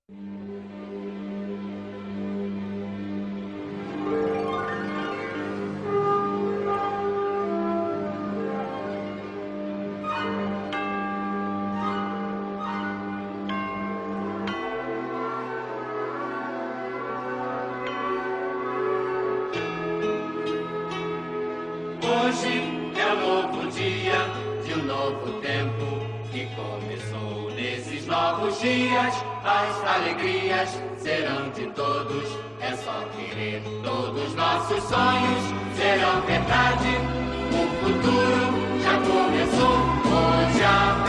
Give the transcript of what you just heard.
Hoje é um novo dia de um novo tempo que começou. Nesses novos dias as alegrias serão de todos. É só querer, todos nossos sonhos serão verdade. O futuro já começou, hoje a